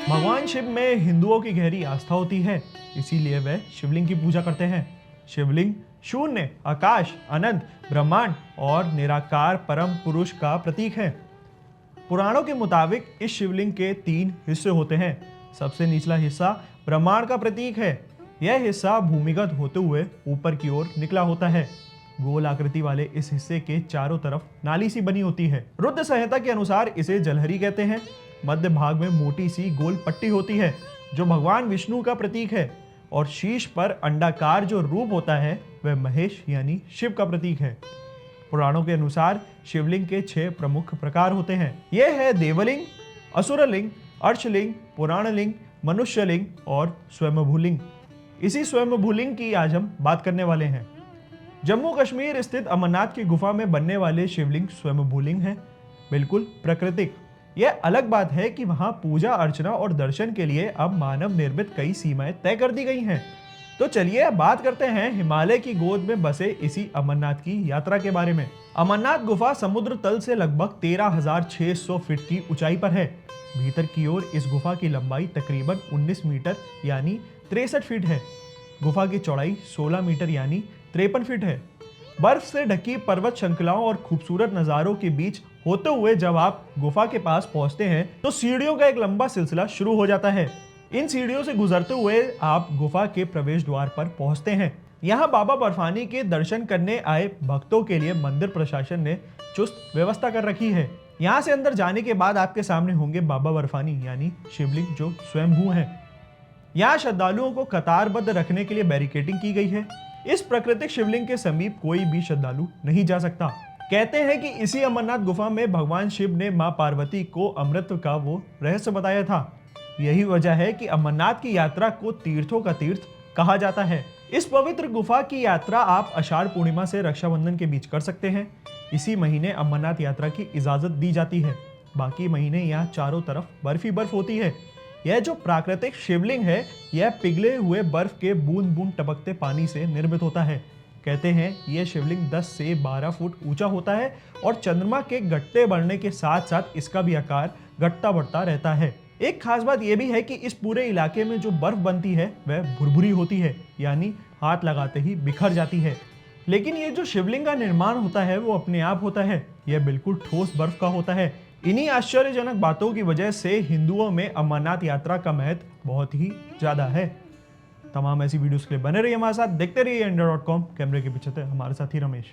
भगवान शिव में हिंदुओं की गहरी आस्था होती है, इसीलिए वे शिवलिंग की पूजा करते हैं। शिवलिंग शून्य, आकाश, अनंत, ब्रह्मांड और निराकार परम पुरुष का प्रतीक है। पुराणों के मुताबिक इस शिवलिंग के 3 हिस्से होते हैं। सबसे निचला हिस्सा ब्रह्मांड का प्रतीक है। यह हिस्सा भूमिगत होते हुए ऊपर की ओर निकला होता है। गोल आकृति वाले इस हिस्से के चारों तरफ नाली सी बनी होती है। रुद्र संहिता के अनुसार इसे जलहरी कहते हैं। मध्य भाग में मोटी सी गोल पट्टी होती है जो भगवान विष्णु का प्रतीक है, और शीर्ष पर अंडाकार जो रूप होता है वह महेश यानी शिव का प्रतीक है। पुराणों के अनुसार शिवलिंग के 6 प्रमुख प्रकार होते हैं। यह है देवलिंग, असुरलिंग, अर्शलिंग, पुराणलिंग, मनुष्यलिंग और स्वयंभूलिंग। इसी स्वयंभूलिंग की आज हम बात करने वाले हैं। जम्मू कश्मीर स्थित अमरनाथ की गुफा में बनने वाले शिवलिंग स्वयंभूलिंग है, बिल्कुल प्राकृतिक। यह अलग बात है कि वहां पूजा अर्चना और दर्शन के लिए अब मानव निर्मित कई सीमाएं तय कर दी गई हैं। तो चलिए बात करते हैं हिमालय की गोद में बसे इसी अमरनाथ की यात्रा के बारे में। अमरनाथ गुफा समुद्र तल से लगभग 13,600 फीट की ऊंचाई पर है। भीतर की ओर इस गुफा की लंबाई तकरीबन 19 मीटर यानी 63 फीट है। गुफा की चौड़ाई 16 मीटर यानी 53 फीट है। बर्फ से ढकी पर्वत श्रृंखलाओं और खूबसूरत नजारों के बीच होते हुए जब आप गुफा के पास पहुंचते हैं तो सीढ़ियों का एक लंबा सिलसिला शुरू हो जाता है। इन सीढ़ियों से गुजरते हुए आप गुफा के प्रवेश द्वार पर पहुंचते हैं। यहाँ बाबा बर्फानी के दर्शन करने आए भक्तों के लिए मंदिर प्रशासन ने चुस्त व्यवस्था कर रखी है। यहाँ से अंदर जाने के बाद आपके सामने होंगे बाबा बर्फानी यानी शिवलिंग जो स्वयंभू हैं। यहाँ श्रद्धालुओं को कतारबद्ध रखने के लिए बैरिकेडिंग की गई है। इस प्राकृतिक शिवलिंग के समीप कोई भी श्रद्धालु नहीं जा सकता। कहते हैं कि इसी अमरनाथ गुफा में भगवान शिव ने मां पार्वती को अमृत का वो रहस्य बताया था। यही वजह है कि अमरनाथ की यात्रा को तीर्थों का तीर्थ कहा जाता है। इस पवित्र गुफा की यात्रा आप आषाढ़ पूर्णिमा से रक्षाबंधन के बीच कर सकते हैं। इसी महीने अमरनाथ यात्रा की इजाजत दी जाती है। बाकी महीने यहाँ चारों तरफ बर्फ ही बर्फ होती है। यह जो प्राकृतिक शिवलिंग है यह पिघले हुए बर्फ के बूंद बूंद टपकते पानी से निर्मित होता है। कहते हैं यह शिवलिंग 10 से 12 फुट ऊंचा होता है और चंद्रमा के घटते बढ़ने के साथ साथ इसका भी आकार घटता बढ़ता रहता है। एक खास बात यह भी है कि इस पूरे इलाके में जो बर्फ बनती है वह भुरभुरी होती है, यानी हाथ लगाते ही बिखर जाती है। लेकिन ये जो शिवलिंग का निर्माण होता है वो अपने आप होता है। यह बिल्कुल ठोस बर्फ का होता है। इन्हीं आश्चर्यजनक बातों की वजह से हिंदुओं में अमरनाथ यात्रा का महत्व बहुत ही ज्यादा है। तमाम ऐसी वीडियोस के लिए बने रहिए हमारे साथ, देखते रहिए इंडिया.com। कैमरे के पीछे थे हमारे साथी रमेश।